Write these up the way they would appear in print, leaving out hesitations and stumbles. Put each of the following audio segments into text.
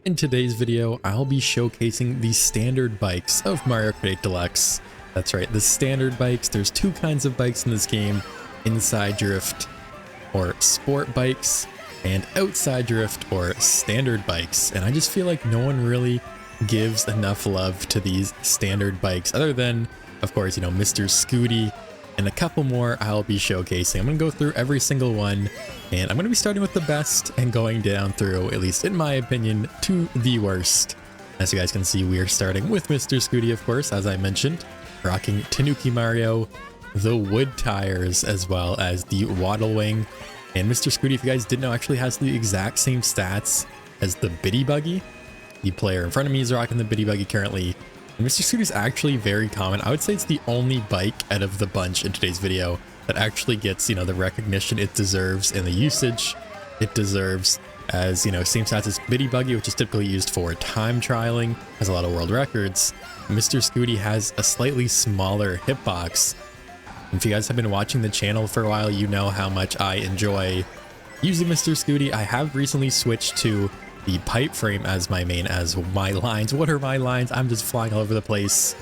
In today's video, I'll be showcasing the standard bikes of Mario Kart 8 Deluxe. That's right, the standard bikes. There's two kinds of bikes in this game: inside drift or sport bikes, and outside drift or standard bikes. And I just feel like no one really gives enough love to these standard bikes, other than, of course, you know, Mr. Scooty and a couple more I'll be showcasing. I'm going to go through every single one, and I'm going to be starting with the best and going down through, at least in my opinion, to the worst. As you guys can see, we are starting with Mr. Scooty, of course, as I mentioned, rocking Tanooki Mario, the wood tires, as well as the Waddle wing. And Mr. Scooty, if you guys didn't know, actually has the exact same stats as the Biddy Buggy. The player in front of me is rocking the Biddy Buggy currently. And Mr. Scooty is actually very common. I would say it's the only bike out of the bunch in today's video that actually gets, you know, the recognition it deserves and the usage it deserves, as, you know, same stats as Biddy Buggy, which is typically used for time trialing, has a lot of world records. Mr. Scooty has a slightly smaller hitbox. If you guys have been watching the channel for a while, you know how much I enjoy using Mr. Scooty. I have recently switched to the pipe frame as my main, as my lines. What are my lines? I'm just flying all over the place.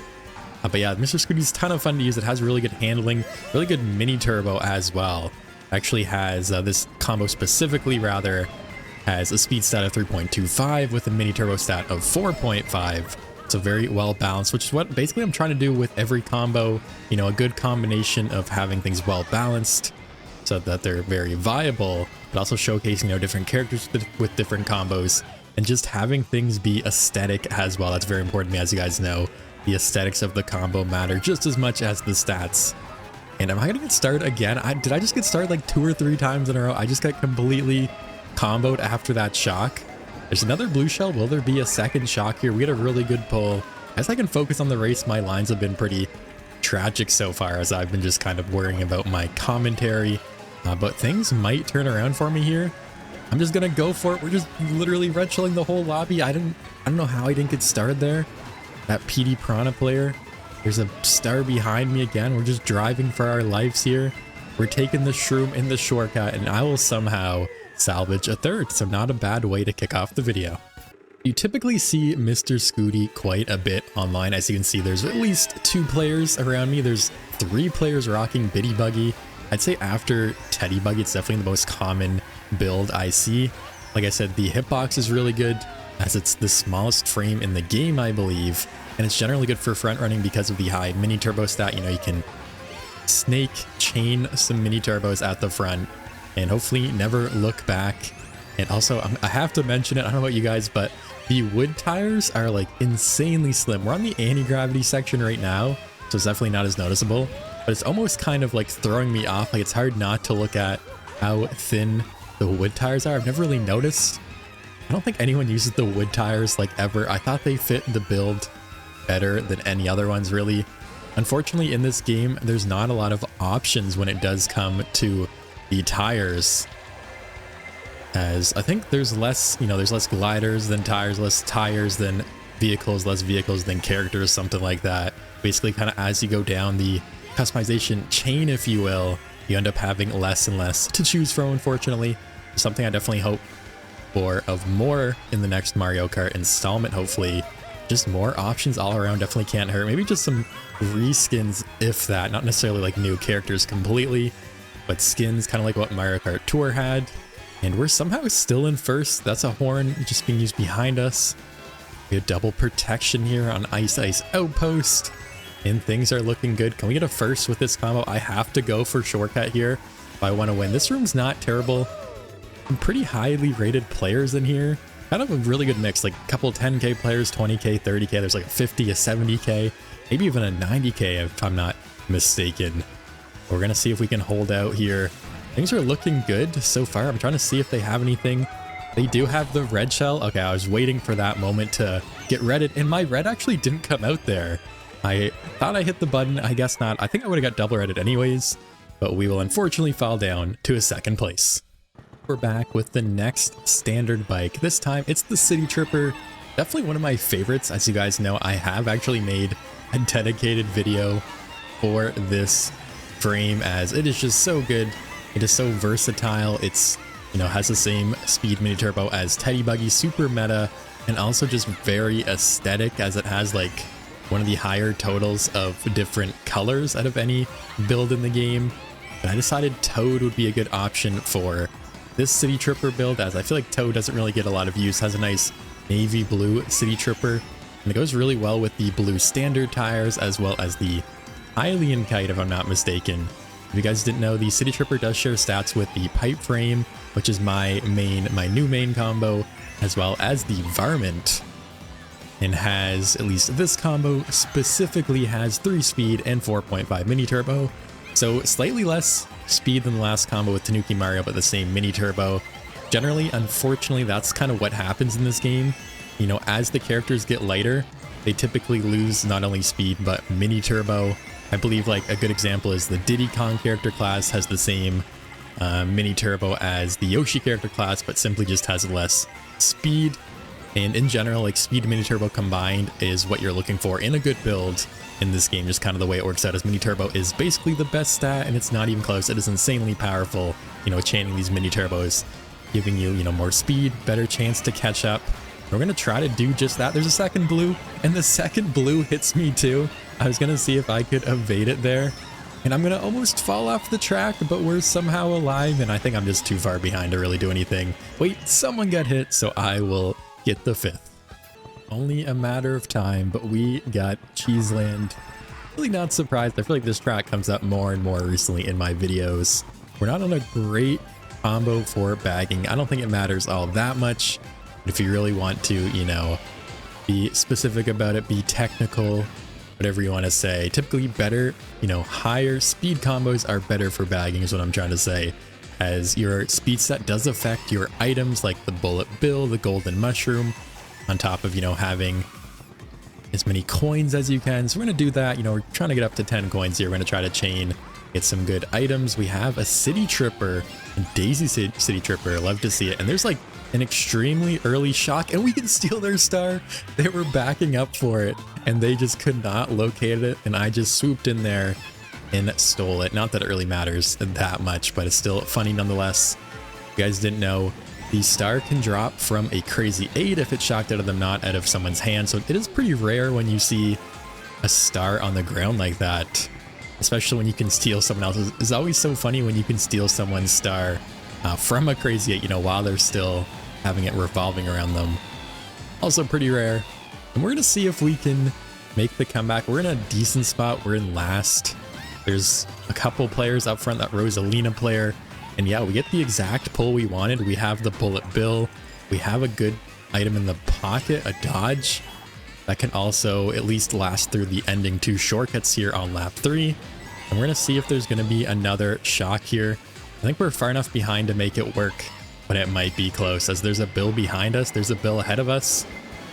But yeah, Mr. Scooty's a ton of fun to use. It has really good handling, really good mini turbo as well. Actually has this combo specifically, rather, has a speed stat of 3.25 with a mini turbo stat of 4.5. So very well balanced, which is what basically I'm trying to do with every combo. You know, a good combination of having things well balanced so that they're very viable, but also showcasing, you know, different characters with different combos, and just having things be aesthetic as well. That's very important to me, as you guys know. The aesthetics of the combo matter just as much as the stats. And am I gonna get started again? Did I just get started like 2 or 3 times in a row? I just got completely comboed after that shock. There's another blue shell. Will there be a second shock here? We get a really good pull. As I can focus on the race, my lines have been pretty tragic so far, as I've been just kind of worrying about my commentary. But things might turn around for me here. I'm just gonna go for it. We're just literally red shelling the whole lobby. I don't know how I didn't get started there. That PD Piranha player. There's a star behind me again. We're just driving for our lives here. We're taking the shroom in the shortcut, and I will somehow salvage a third. So not a bad way to kick off the video. You typically see Mr. Scooty quite a bit online. As you can see, there's at least 2 players around me. There's 3 players rocking Biddy Buggy. I'd say after Teddy Buggy, it's definitely the most common build I see. Like I said, the hitbox is really good, as it's the smallest frame in the game, I believe. And it's generally good for front running because of the high mini turbo stat. You know, you can snake chain some mini turbos at the front and hopefully never look back. And also, I have to mention it, I don't know about you guys, but the wood tires are like insanely slim. We're on the anti-gravity section right now, so it's definitely not as noticeable. But it's almost kind of like throwing me off. Like, it's hard not to look at how thin the wood tires are. I've never really noticed. I don't think anyone uses the wood tires like ever. I thought they fit the build better than any other ones, really. Unfortunately, in this game, there's not a lot of options when it does come to the tires, as I think there's less, you know, there's less gliders than tires, less tires than vehicles, less vehicles than characters, something like that. Basically, kind of as you go down the customization chain, if you will, you end up having less and less to choose from, unfortunately. Something I definitely hope for of more in the next Mario Kart installment, hopefully. Just more options all around definitely can't hurt. Maybe just some reskins, if that. Not necessarily like new characters completely, but skins, kind of like what Mario Kart Tour had. And we're somehow still in first. That's a horn just being used behind us. We have double protection here on Ice Outpost, and things are looking good. Can we get a first with this combo? I have to go for shortcut here if I want to win. This room's not terrible. Some pretty highly rated players in here. Kind of a really good mix, like a couple 10k players, 20k, 30k. There's like a 50, a 70k, maybe even a 90k if I'm not mistaken. We're gonna see if we can hold out here. Things are looking good so far. I'm trying to see if they have anything. They do have the red shell. Okay, I was waiting for that moment to get redded, and my red actually didn't come out there. I thought I hit the button. I guess not. I think I would have got double redded anyways, but we will unfortunately fall down to a 2nd place. We're back with the next standard bike. This time it's the City Tripper. Definitely one of my favorites. As you guys know, I have actually made a dedicated video for this frame, as it is just so good. It is so versatile. It's, you know, has the same speed mini turbo as Teddy Buggy, super meta, and also just very aesthetic, as it has like one of the higher totals of different colors out of any build in the game. But I decided Toad would be a good option for this City Tripper build, as I feel like Toad doesn't really get a lot of use. Has a nice navy blue City Tripper, and it goes really well with the blue standard tires as well as the Hylian Kite, if I'm not mistaken. If you guys didn't know, the City Tripper does share stats with the Pipe Frame, which is my new main combo, as well as the Varmint, and has, at least this combo specifically, has 3 speed and 4.5 mini turbo. So slightly less speed than the last combo with Tanooki Mario, but the same mini turbo. Generally, unfortunately, that's kind of what happens in this game. You know, as the characters get lighter, they typically lose not only speed, but mini turbo. I believe like a good example is the Diddy Kong character class has the same mini turbo as the Yoshi character class, but simply just has less speed. And in general, like speed and mini turbo combined is what you're looking for in a good build in this game. Just kind of the way it works out, as mini turbo is basically the best stat, and it's not even close. It is insanely powerful, you know, chaining these mini turbos, giving you, you know, more speed, better chance to catch up. We're going to try to do just that. There's a second blue, and the second blue hits me too. I was going to see if I could evade it there, and I'm going to almost fall off the track, but we're somehow alive, and I think I'm just too far behind to really do anything. Wait, someone got hit, so I will get the 5th. Only a matter of time, but we got Cheeseland. Really not surprised. I feel like this track comes up more and more recently in my videos. We're not on a great combo for bagging. I don't think it matters all that much. If you really want to, you know, be specific about it, be technical, whatever you want to say. Typically better, you know, higher speed combos are better for bagging is what I'm trying to say, as your speed set does affect your items like the bullet bill, the golden mushroom, on top of, you know, having as many coins as you can. So we're going to do that. You know, we're trying to get up to 10 coins here. We're going to try to chain, get some good items. We have a City Tripper, and Daisy City Tripper. Love to see it. And there's like an extremely early shock, and we can steal their star. They were backing up for it, and they just could not locate it, and I just swooped in there and stole it. Not that it really matters that much, but it's still funny nonetheless. If you guys didn't know, the star can drop from a crazy 8 if it's shocked out of the knot out of someone's hand, so it is pretty rare when you see a star on the ground like that, especially when you can steal someone else's. It's always so funny when you can steal someone's star from a crazy 8, you know, while they're still having it revolving around them. Also pretty rare. And we're going to see if we can make the comeback. We're in a decent spot. We're in last. There's a couple players up front, that Rosalina player. And yeah, we get the exact pull we wanted. We have the bullet bill. We have a good item in the pocket, a dodge. That can also at least last through the ending 2 shortcuts here on lap 3. And we're going to see if there's going to be another shock here. I think we're far enough behind to make it work, but it might be close, as there's a bill behind us, there's a bill ahead of us,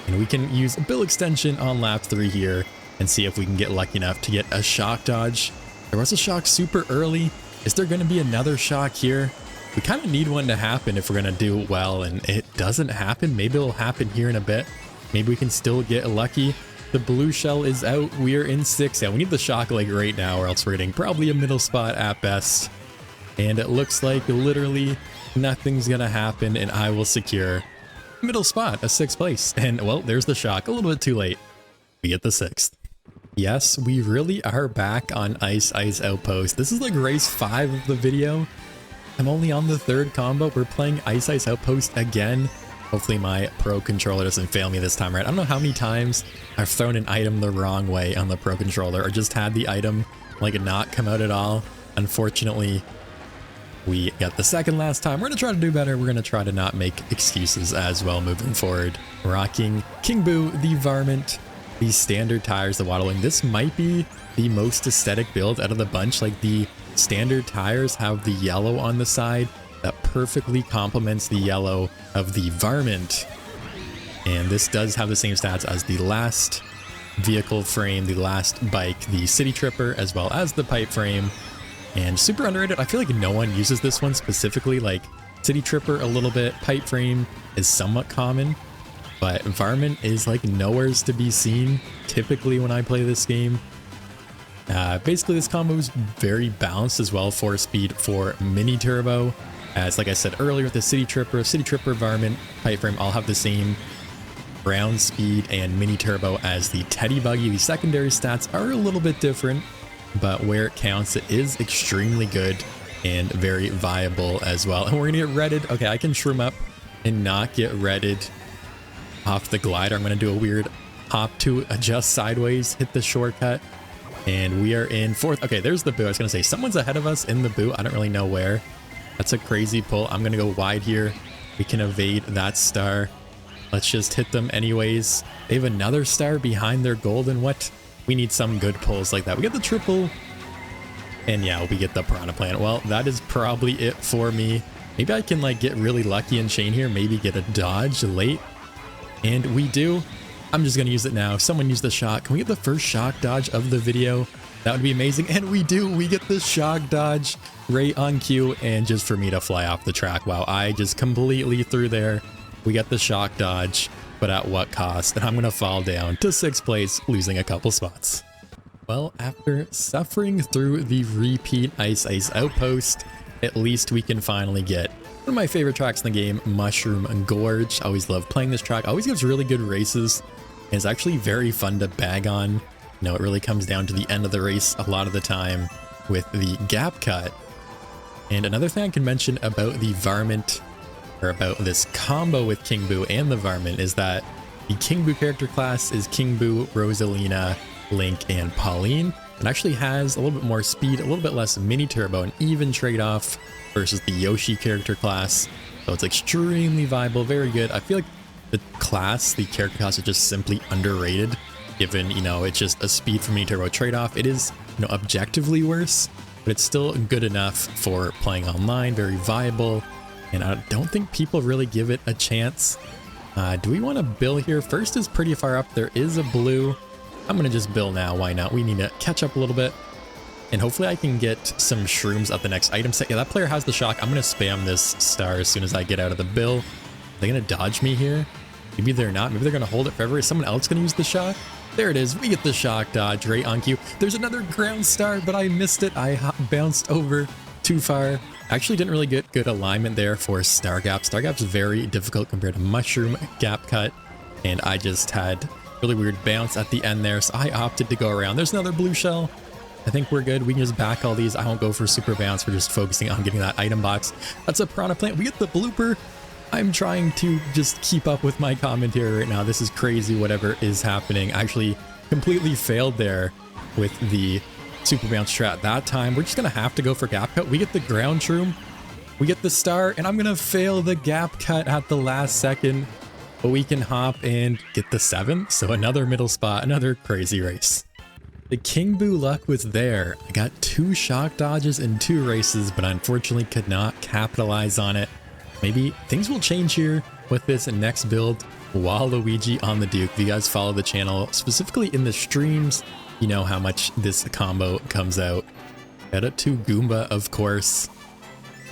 and we can use a bill extension on lap 3 here and see if we can get lucky enough to get a shock dodge. There was a shock super early. Is there going to be another shock here? We kind of need one to happen if we're going to do well, and it doesn't happen. Maybe it'll happen here in a bit. Maybe we can still get lucky. The blue shell is out. We are in 6th. Yeah, we need the shock like right now, or else we're getting probably a middle spot at best. And it looks like literally nothing's gonna happen, and I will secure middle spot, a 6th place. And well, there's the shock. A little bit too late. We get the 6th. Yes, we really are back on Ice Outpost. This is like race 5 of the video. I'm only on the 3rd combo. We're playing Ice Outpost again. Hopefully my Pro Controller doesn't fail me this time, right? I don't know how many times I've thrown an item the wrong way on the Pro Controller, or just had the item like not come out at all. Unfortunately, we got the 2nd last time. We're going to try to do better. We're going to try to not make excuses as well moving forward. Rocking King Boo, the Varmint, the standard tires, the Waddling. This might be the most aesthetic build out of the bunch. Like, the standard tires have the yellow on the side that perfectly complements the yellow of the Varmint. And this does have the same stats as the last vehicle frame, the last bike, the City Tripper, as well as the pipe frame. And super underrated. I feel like no one uses this one specifically. Like, City Tripper a little bit, pipe frame is somewhat common, but Varmint is like nowheres to be seen typically when I play this game. Basically, this combo is very balanced as well for speed for mini turbo. As like I said earlier, with the City Tripper, Varmint, pipe frame all have the same ground speed and mini turbo as the teddy buggy. The secondary stats are a little bit different, but where it counts, it is extremely good and very viable as well. And we're gonna get redded. Okay, I can shroom up and not get redded off the glider. I'm gonna do a weird hop to adjust sideways, hit the shortcut, and we are in fourth. Okay, there's the boo. I was gonna say someone's ahead of us in the boo. I don't really know where. That's a crazy pull. I'm gonna go wide here. We can evade that star. Let's just hit them anyways. They have another star behind their golden. What? We need some good pulls like that. We get the triple. And yeah, we get the piranha plant. Well, that is probably it for me. Maybe I can like get really lucky and chain here. Maybe get a dodge late. And we do. I'm just going to use it now. Someone use the shock. Can we get the first shock dodge of the video? That would be amazing. And we do. We get the shock dodge right on cue. And just for me to fly off the track. Wow, I just completely threw there. We got the shock dodge, but at what cost? And I'm going to fall down to 6th place, losing a couple spots. Well, after suffering through the repeat Ice Outpost, at least we can finally get one of my favorite tracks in the game, Mushroom Gorge. I always love playing this track. Always gives really good races. And it's actually very fun to bag on. You know, it really comes down to the end of the race a lot of the time with the gap cut. And another thing I can mention about the Varmint, or about this combo with King Boo and the Varmint, is that the King Boo character class is King Boo, Rosalina, Link, and Pauline. It actually has a little bit more speed, a little bit less mini turbo, an even trade-off versus the Yoshi character class. So it's extremely viable, very good. I feel like the character class is just simply underrated, given, you know, it's just a speed for mini turbo trade-off. It is, you know, objectively worse, but it's still good enough for playing online, very viable. And I don't think people really give it a chance. Do we want to bill here? First is pretty far up. There is a blue. I'm going to just bill now. Why not? We need to catch up a little bit. And hopefully I can get some shrooms at the next item set. Yeah, that player has the shock. I'm going to spam this star as soon as I get out of the bill. Are they going to dodge me here? Maybe they're not. Maybe they're going to hold it forever. Is someone else going to use the shock? There it is. We get the shock dodge right on cue. There's another ground star, but I missed it. I bounced over too far. Actually didn't really get good alignment there for Star Gap. Star Gap's very difficult compared to Mushroom Gap Cut, and I just had really weird bounce at the end there, so I opted to go around. There's another blue shell. I think we're good. We can just back all these. I won't go for super bounce. We're just focusing on getting that item box. That's a piranha plant. We get the blooper. I'm trying to just keep up with my commentary right now. This is crazy, whatever is happening. I actually completely failed there with the super bounce strat that time. We're just gonna have to go for gap cut. We get the ground shroom, we get the star, and I'm gonna fail the gap cut at the last second, but we can hop and get the 7th. So another middle spot, another crazy race. The King Boo luck was there. I got 2 shock dodges in 2 races, but unfortunately could not capitalize on it. Maybe things will change here with this next build. Waluigi on the Duke. If you guys follow the channel, specifically in the streams, you know how much this combo comes out. Shout out to Goomba, of course.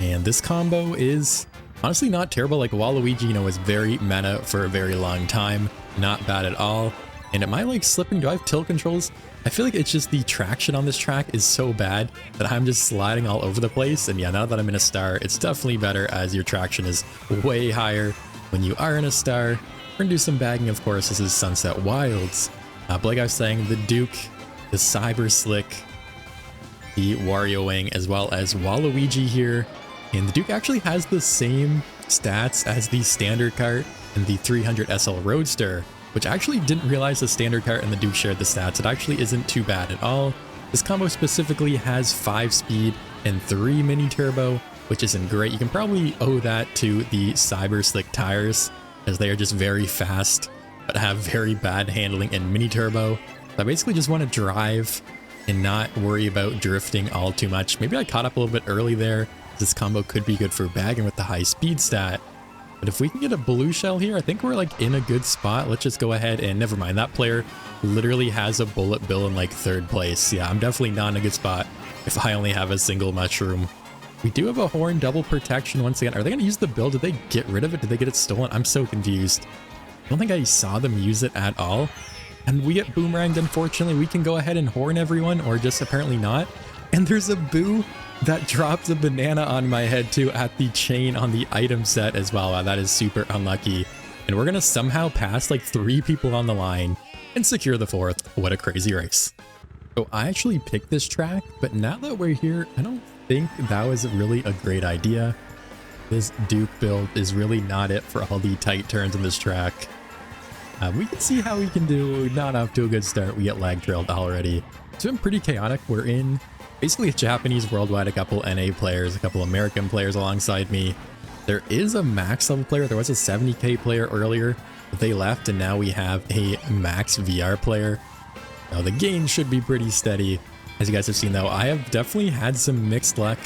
And this combo is honestly not terrible. Like Waluigi, you know, was very meta for a very long time. Not bad at all. And am I like slipping? Do I have tilt controls? I feel like it's just the traction on this track is so bad that I'm just sliding all over the place. And yeah, now that I'm in a star, it's definitely better as your traction is way higher when you are in a star. We're gonna do some bagging, of course. This is Sunset Wilds. But like I was saying, the Duke, the Cyber Slick, the Wario Wing, as well as Waluigi here. And the Duke actually has the same stats as the standard cart and the 300 SL Roadster, which I actually didn't realize the standard cart and the Duke shared the stats. It actually isn't too bad at all. This combo specifically has 5 speed and 3 mini turbo, which isn't great. You can probably owe that to the Cyber Slick tires, as they are just very fast, but have very bad handling and mini turbo. So I basically just want to drive and not worry about drifting all too much. Maybe I caught up a little bit early there. This combo could be good for bagging with the high speed stat. But if we can get a blue shell here, I think we're like in a good spot. Let's just go ahead and never mind. That player literally has a bullet bill in like 3rd place. Yeah, I'm definitely not in a good spot if I only have a single mushroom. We do have a horn double protection once again. Are they going to use the bill? Did they get rid of it? Did they get it stolen? I'm so confused. I don't think I saw them use it at all. And we get boomeranged, unfortunately. We can go ahead and horn everyone, or just apparently not. And there's a boo that drops a banana on my head too at the chain on the item set as well. Wow, that is super unlucky. And we're gonna somehow pass like 3 people on the line and secure the 4th. What a crazy race. So I actually picked this track, but now that we're here, I don't think that was really a great idea. This Duke build is really not it for all the tight turns in this track. We can see how we can do. Not off to a good start. We get lag trailed already. It's been pretty chaotic. We're in basically a Japanese worldwide, a couple NA players, a couple American players alongside me. There is a max level player. There was a 70k player earlier, but they left, and now we have a max VR player. Now the gain should be pretty steady. As you guys have seen though, I have definitely had some mixed luck.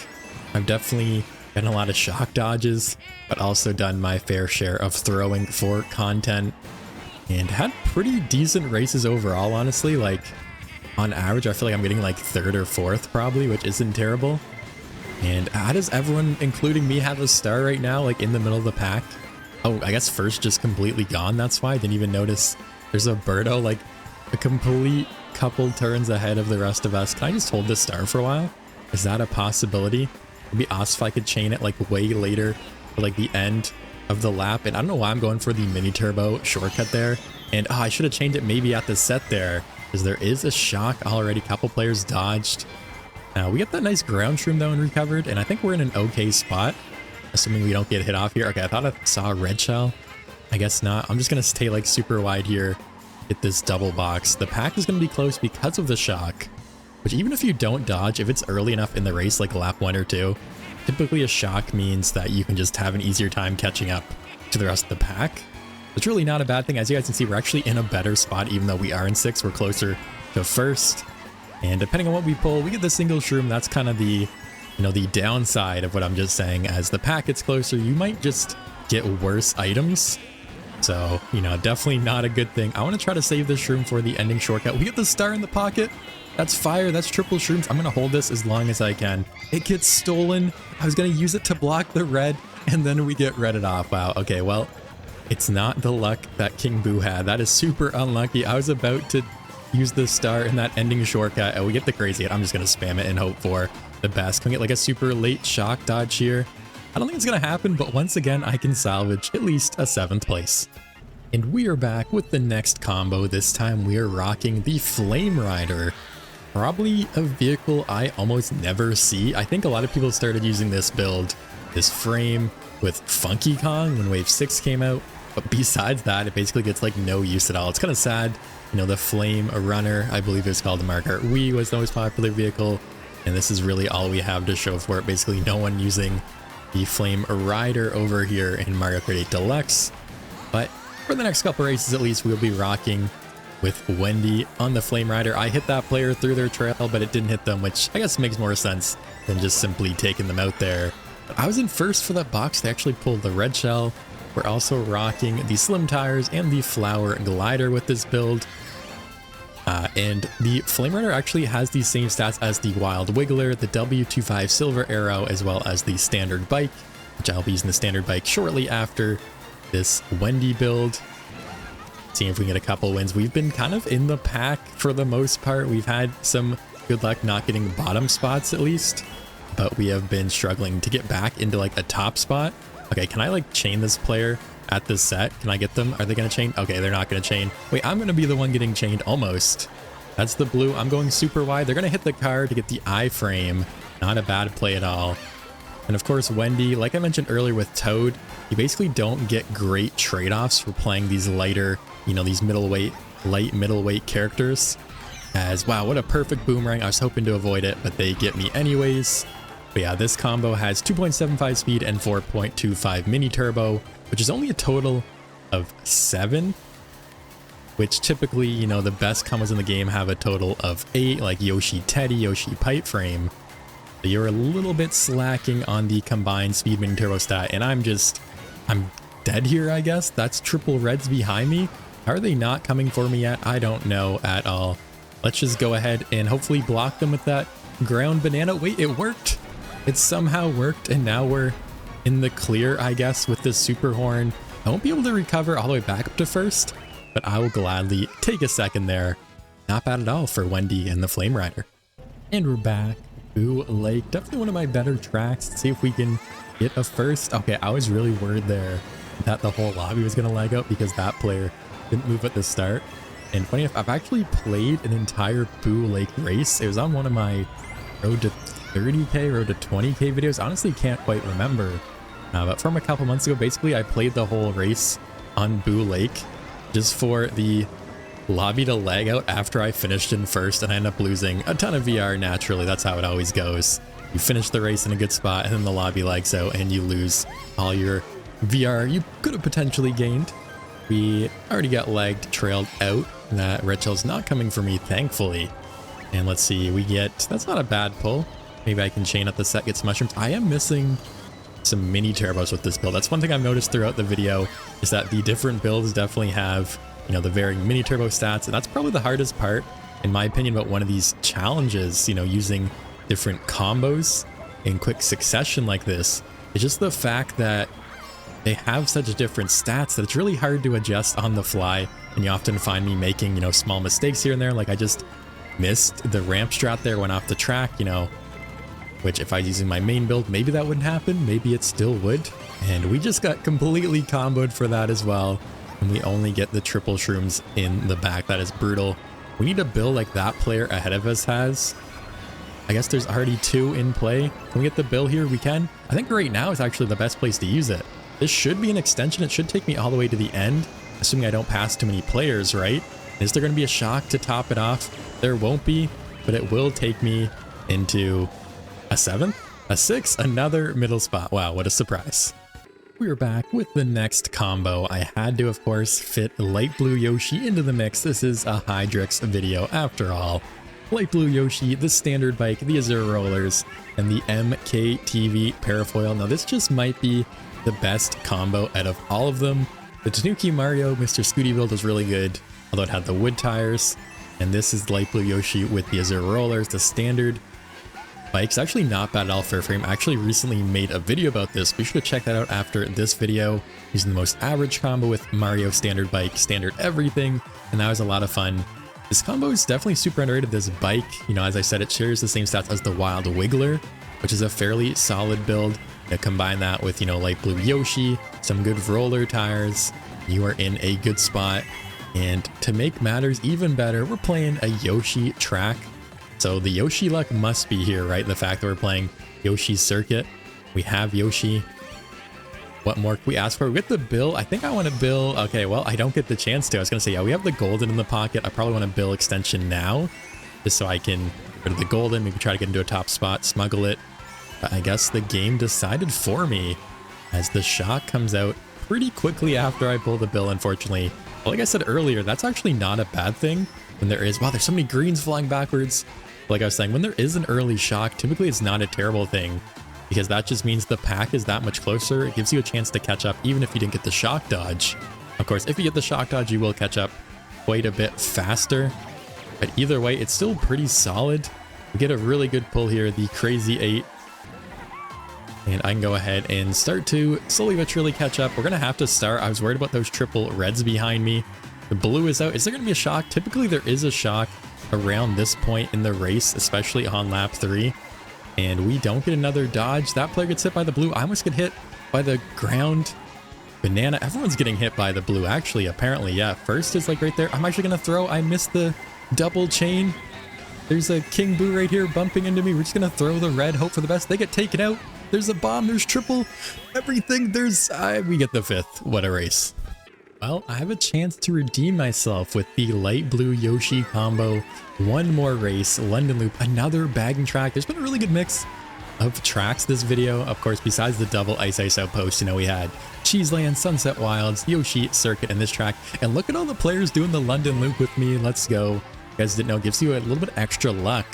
I've definitely gotten a lot of shock dodges, but also done my fair share of throwing for content and had pretty decent races overall, honestly. Like on average, I feel like I'm getting like 3rd or 4th probably, which isn't terrible. And how does everyone, including me, have a star right now, like in the middle of the pack? Oh, I guess first just completely gone. That's why I didn't even notice there's a Birdo like a complete couple turns ahead of the rest of us. Can I just hold this star for a while? Is that a possibility? It'd be awesome if I could chain it like way later for like the end of the lap. And I don't know why I'm going for the mini turbo shortcut there. And I should have changed it maybe at the set there, because there is a shock already. Couple players dodged. Now we get that nice ground shroom though and recovered, and I think we're in an okay spot, assuming we don't get hit off here. Okay, I thought I saw a red shell. I guess not. I'm just gonna stay like super wide here, hit this double box. The pack is gonna be close because of the shock, which even if you don't dodge, if it's early enough in the race, like lap 1 or 2, typically a shock means that you can just have an easier time catching up to the rest of the pack. It's really not a bad thing. As you guys can see, we're actually in a better spot. Even though we are in 6th, we're closer to 1st. And depending on what we pull, we get the single shroom. That's kind of the, the downside of what I'm just saying. As the pack gets closer, you might just get worse items. So, definitely not a good thing. I want to try to save this shroom for the ending shortcut. We get the star in the pocket. That's fire. That's triple shrooms. I'm going to hold this as long as I can. It gets stolen. I was going to use it to block the red, and then we get redded off. Wow. Okay, well, it's not the luck that King Boo had. That is super unlucky. I was about to use the star in that ending shortcut, and we get the crazy hit. I'm just going to spam it and hope for the best. Can we get like a super late shock dodge here? I don't think it's going to happen, but once again, I can salvage at least a 7th place. And we are back with the next combo. This time we are rocking the Flame Rider. Probably a vehicle I almost never see. I think a lot of people started using this build, this frame, with Funky Kong when Wave 6 came out. But besides that, it basically gets like no use at all. It's kind of sad. The Flame Runner, I believe it's called, the Mario Kart Wii, was the most popular vehicle. And this is really all we have to show for it. Basically no one using the Flame Rider over here in Mario Kart 8 Deluxe. But for the next couple races at least, we'll be rocking with Wendy on the Flame Rider. I hit that player through their trail, but it didn't hit them, which I guess makes more sense than just simply taking them out there. But I was in 1st for that box. They actually pulled the red shell. We're also rocking the slim tires and the flower glider with this build. And the Flame Rider actually has the same stats as the Wild Wiggler, the W25 Silver Arrow, as well as the standard bike, which I'll be using the standard bike shortly after this Wendy build. Seeing if we can get a couple wins. We've been kind of in the pack for the most part. We've had some good luck not getting bottom spots at least, but we have been struggling to get back into like a top spot. Okay, can I like chain this player at this set? Can I get them? Are they going to chain? Okay, they're not going to chain. Wait, I'm going to be the one getting chained almost. That's the blue. I'm going super wide. They're going to hit the car to get the iframe. Not a bad play at all. And of course, Wendy, like I mentioned earlier with Toad, you basically don't get great trade-offs for playing these lighter, these middleweight, light middleweight characters. As, wow, what a perfect boomerang. I was hoping to avoid it, but they get me anyways. But yeah, this combo has 2.75 speed and 4.25 mini turbo, which is only a total of 7. Which typically, the best combos in the game have a total of 8, like Yoshi Teddy, Yoshi Pipe Frame. But you're a little bit slacking on the combined speed mini turbo stat, and I'm dead here, I guess. That's triple reds behind me. How are they not coming for me yet? I don't know at all. Let's just go ahead and hopefully block them with that ground banana. Wait, it worked. It somehow worked, and now we're in the clear, I guess, with this super horn. I won't be able to recover all the way back up to 1st, but I will gladly take a 2nd there. Not bad at all for Wendy and the Flame Rider. And we're back. Boo Lake, definitely one of my better tracks. Let's see if we can get a 1st. Okay, I was really worried there that the whole lobby was going to lag out because that player didn't move at the start. And funny enough, I've actually played an entire Boo Lake race. It was on one of my Road to 30k, Road to 20k videos. Honestly, can't quite remember. But from a couple months ago, basically, I played the whole race on Boo Lake just for the lobby to lag out after I finished in first, and I ended up losing a ton of VR naturally. That's how it always goes. You finish the race in a good spot, and then the lobby lags out, and you lose all your VR you could have potentially gained. We already got lagged, trailed out. That red shell's not coming for me, thankfully. And let's see, we get... That's not a bad pull. Maybe I can chain up the set, get some mushrooms. I am missing some mini turbos with this build. That's one thing I've noticed throughout the video, is that the different builds definitely have, you know, the varying mini turbo stats. And that's probably the hardest part, in my opinion, about one of these challenges, you know, using different combos in quick succession like this. It's just the fact that they have such different stats that it's really hard to adjust on the fly, and you often find me making, you know, small mistakes here and there. Like I just missed the ramp strat there, went off the track, you know, which if I was using my main build, maybe that wouldn't happen, maybe it still would. And we just got completely comboed for that as well, and we only get the triple shrooms in the back. That is brutal. We need a build like that player ahead of us has. I guess there's already 2 in play. Can we get the bill here? We can. I think right now is actually the best place to use it. This should be an extension. It should take me all the way to the end, assuming I don't pass too many players, right? Is there going to be a shock to top it off? There won't be, but it will take me into a 7th, a 6th, another middle spot. Wow, what a surprise. We're back with the next combo. I had to, of course, fit Light Blue Yoshi into the mix. This is a Hydrix video after all. Light Blue Yoshi, the standard bike, the Azure rollers, and the MKTV Parafoil. Now this just might be the best combo out of all of them. The Tanooki Mario Mr. Scooty build was really good, although it had the wood tires. And this is Light Blue Yoshi with the Azure rollers, the standard bike's actually not bad at all for a frame. I actually recently made a video about this. Be sure to check that out after this video, using the most average combo with Mario standard bike, standard everything, and that was a lot of fun. This combo is definitely super underrated. This bike, you know, as I said, it shares the same stats as the Wild Wiggler, which is a fairly solid build. You combine that with, you know, Light Blue Yoshi, some good roller tires, you are in a good spot. And to make matters even better, we're playing a Yoshi track. So the Yoshi luck must be here, right? The fact that we're playing Yoshi's circuit. We have Yoshi. What more can we ask for? We get the bill. I think I want to bill. Okay, well, I don't get the chance to. I was going to say, yeah, we have the golden in the pocket. I probably want to bill extension now, just so I can go to the golden. Maybe try to get into a top spot, smuggle it. But I guess the game decided for me, as the shock comes out pretty quickly after I pull the bill, unfortunately. But like I said earlier, that's actually not a bad thing when there is... Wow, there's so many greens flying backwards. Like I was saying, when there is an early shock, typically it's not a terrible thing, because that just means the pack is that much closer. It gives you a chance to catch up even if you didn't get the shock dodge. Of course, if you get the shock dodge, you will catch up quite a bit faster. But either way, it's still pretty solid. We get a really good pull here, the Crazy 8. And I can go ahead and start to slowly but surely catch up. We're going to have to start. I was worried about those triple reds behind me. The blue is out. Is there going to be a shock? Typically, there is a shock around this point in the race, especially on lap 3. And we don't get another dodge. That player gets hit by the blue. I almost get hit by the ground banana. Everyone's getting hit by the blue, actually, apparently. Yeah, first is like right there. I'm actually going to throw. I missed the double chain. There's a King Boo right here bumping into me. We're just going to throw the red, hope for the best. They get taken out. There's a bomb. There's triple. Everything. There's... we get the 5th. What a race. Well, I have a chance to redeem myself with the Light Blue Yoshi combo. One more race, London Loop, another bagging track. There's been a really good mix of tracks this video. Of course, besides the double Ice Outpost, you know, we had Cheeseland, Sunset Wilds, Yoshi Circuit, and this track. And look at all the players doing the London Loop with me. Let's go. You guys didn't know, it gives you a little bit extra luck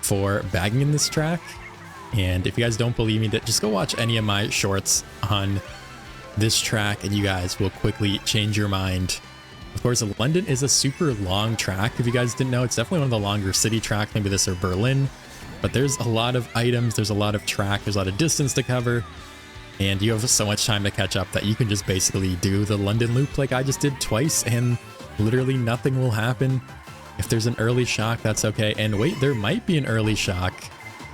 for bagging in this track. And if you guys don't believe me, just go watch any of my shorts on this track and you guys will quickly change your mind. Of course, London is a super long track. If you guys didn't know, it's definitely one of the longer city tracks. Maybe this or Berlin, but there's a lot of items. There's a lot of track. There's a lot of distance to cover, and you have so much time to catch up that you can just basically do the London Loop like I just did twice, and literally nothing will happen. If there's an early shock, that's okay. And wait, there might be an early shock,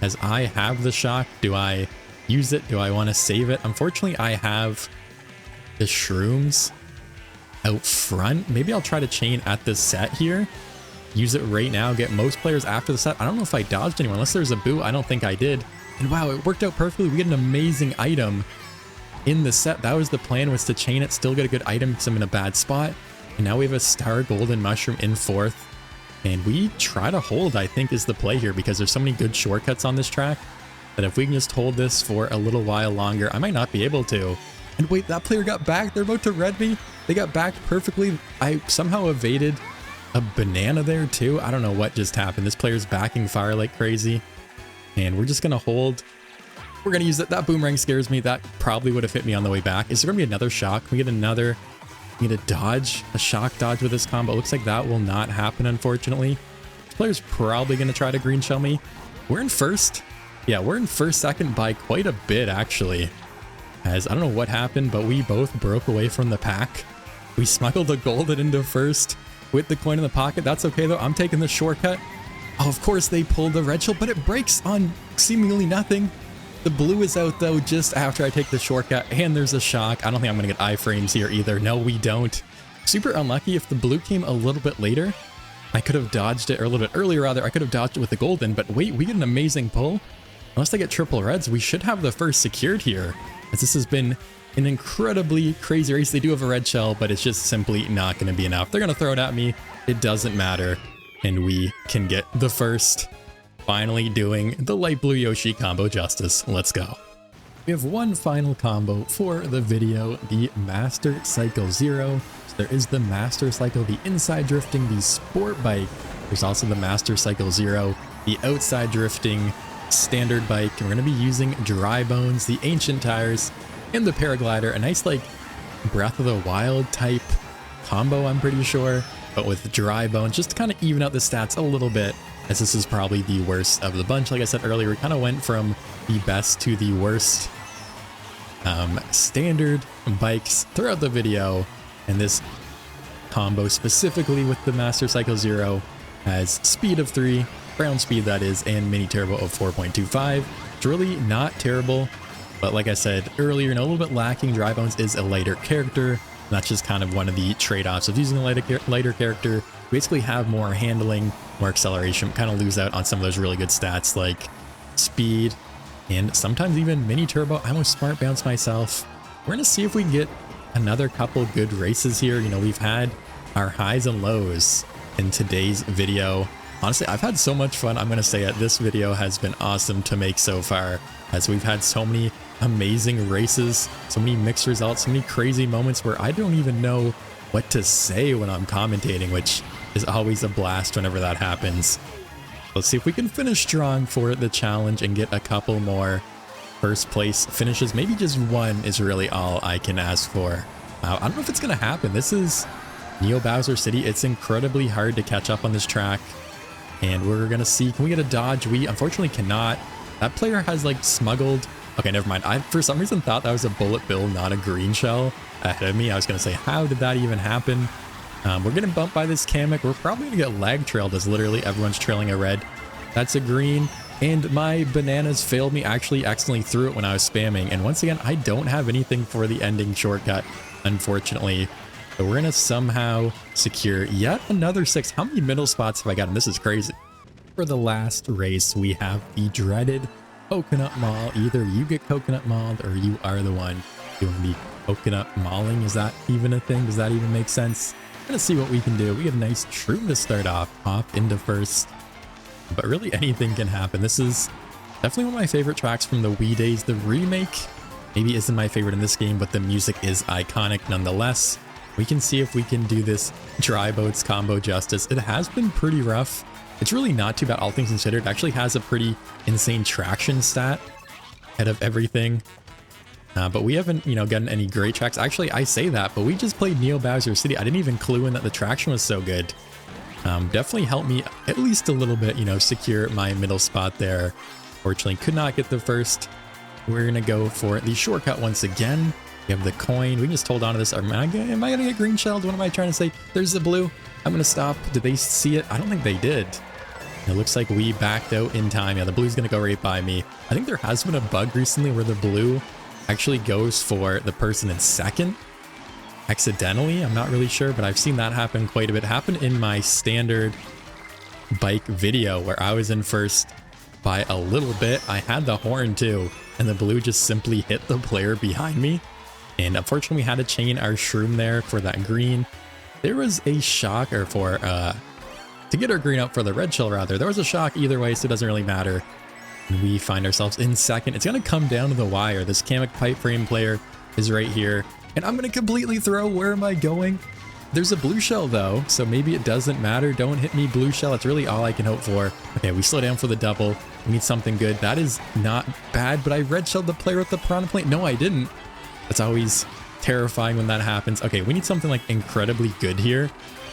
as I have the shock. Do I use it? Do I want to save it? Unfortunately, I have the shrooms out front. Maybe I'll try to chain at the set here. Use it right now, get most players after the set. I don't know if I dodged anyone, unless there's a boo. I don't think I did. And wow, it worked out perfectly. We get an amazing item in the set. That was the plan, was to chain it, still get a good item because I'm in a bad spot. And now we have a star golden mushroom in fourth. And we try to hold, I think, is the play here, because there's so many good shortcuts on this track that if we can just hold this for a little while longer, I might not be able to. And wait, that player got back. They're about to red me. They got back perfectly. I somehow evaded a banana there too. I don't know what just happened. This player's backing fire like crazy. And we're just going to hold. We're going to use it. That boomerang scares me. That probably would have hit me on the way back. Is there going to be another shock? Can we get another? We get a dodge, a shock dodge with this combo. Looks like that will not happen, unfortunately. This player's probably going to try to green shell me. We're in first. Yeah, we're in first, second by quite a bit, actually. As I don't know what happened, but we both broke away from the pack. We smuggled a golden into first with the coin in the pocket. That's okay, though. I'm taking the shortcut. Oh, of course, they pulled the red shell, but it breaks on seemingly nothing. The blue is out, though, just after I take the shortcut, and there's a shock. I don't think I'm going to get iframes here either. No, we don't. Super unlucky. If the blue came a little bit later, I could have dodged it, or a little bit earlier, rather. I could have dodged it with the golden, but wait, we get an amazing pull. Unless they get triple reds, we should have the first secured here, as this has been an incredibly crazy race. They do have a red shell, but it's just simply not going to be enough. They're going to throw it at me. It doesn't matter, and we can get the first. Finally doing the light blue Yoshi combo justice. Let's go. We have one final combo for the video, the Master Cycle Zero. So there is the Master Cycle, the inside drifting, the sport bike. There's also the Master Cycle Zero, the outside drifting standard bike. And we're going to be using dry bones, the ancient tires, and the paraglider. A nice like Breath of the Wild type combo, I'm pretty sure, but with dry bones, just to kind of even out the stats a little bit, as this is probably the worst of the bunch. Like I said earlier, we kind of went from the best to the worst standard bikes throughout the video, and this combo specifically with the Master Cycle Zero has speed of 3, ground speed that is, and mini turbo of 4.25. It's really not terrible, but like I said earlier, a little bit lacking. Dry Bones is a lighter character, and that's just kind of one of the trade-offs of using a lighter character. We basically have more handling, more acceleration, kind of lose out on some of those really good stats like speed and sometimes even mini turbo. I almost smart bounce myself. We're gonna see if we can get another couple good races here. You know, we've had our highs and lows in today's video. Honestly, I've had so much fun. I'm gonna say it. This video has been awesome to make so far, as we've had so many amazing races, so many mixed results, so many crazy moments where I don't even know what to say when I'm commentating, which is always a blast whenever that happens. Let's see if we can finish strong for the challenge and get a couple more first place finishes. Maybe just one is really all I can ask for. I don't know if it's going to happen. This is Neo Bowser City. It's incredibly hard to catch up on this track. And we're going to see, can we get a dodge? We unfortunately cannot. That player has like smuggled. Okay, never mind. I, for some reason, thought that was a bullet bill, not a green shell ahead of me. I was going to say, how did that even happen? We're getting bumped by this Kamek. We're probably going to get lag trailed, as literally everyone's trailing a red. That's a green. And my bananas failed me. Actually accidentally threw it when I was spamming. And once again, I don't have anything for the ending shortcut, unfortunately. So we're going to somehow secure yet another 6. How many middle spots have I gotten? This is crazy. For the last race, we have the dreaded coconut mall. Either you get coconut mauled or you are the one doing the coconut mauling. Is that even a thing? Does that even make sense? Gonna see what we can do. We get a nice shroom to start off into first, but really anything can happen. This is definitely one of my favorite tracks from the Wii days. The remake maybe isn't my favorite in this game, but the music is iconic nonetheless. We can see if we can do this dry boats combo justice. It has been pretty rough. It's really not too bad, all things considered. It actually has a pretty insane traction stat ahead of everything. But we haven't, gotten any great tracks. Actually, I say that, but we just played Neo Bowser City. I didn't even clue in that the traction was so good. Definitely helped me at least a little bit, secure my middle spot there. Fortunately, could not get the first. We're going to go for the shortcut once again. We have the coin. We can just hold on to this. Am I going to get green shelled? What am I trying to say? There's the blue. I'm going to stop. Did they see it? I don't think they did. It looks like we backed out in time. Yeah, the blue's going to go right by me. I think there has been a bug recently where the blue actually goes for the person in second accidentally. I'm not really sure, but I've seen that happen quite a bit. It happened in my standard bike video where I was in first by a little bit. I had the horn too, and the blue just simply hit the player behind me. And unfortunately, we had to chain our shroom there for that green. There was a shock, or for, to get our green up for the red shell rather. There was a shock either way, so it doesn't really matter. And we find ourselves in second. It's going to come down to the wire. This Kamek pipe frame player is right here. And I'm going to completely throw. Where am I going? There's a blue shell though, so maybe it doesn't matter. Don't hit me, blue shell. That's really all I can hope for. Okay, we slow down for the double. We need something good. That is not bad, but I red shelled the player with the piranha plant. No, I didn't. That's always terrifying when that happens. Okay, we need something like incredibly good here,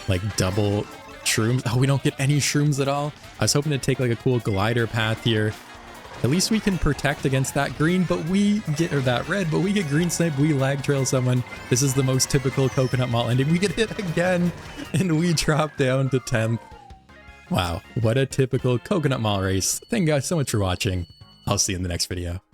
like double shrooms. Oh, we don't get any shrooms at all. I was hoping to take like a cool glider path here. At least we can protect against that green, but we get, or that red, but we get green snipe, we lag trail someone. This is the most typical Coconut Mall ending. We get hit again, and we drop down to 10th. Wow, what a typical Coconut Mall race. Thank you guys so much for watching. I'll see you in the next video.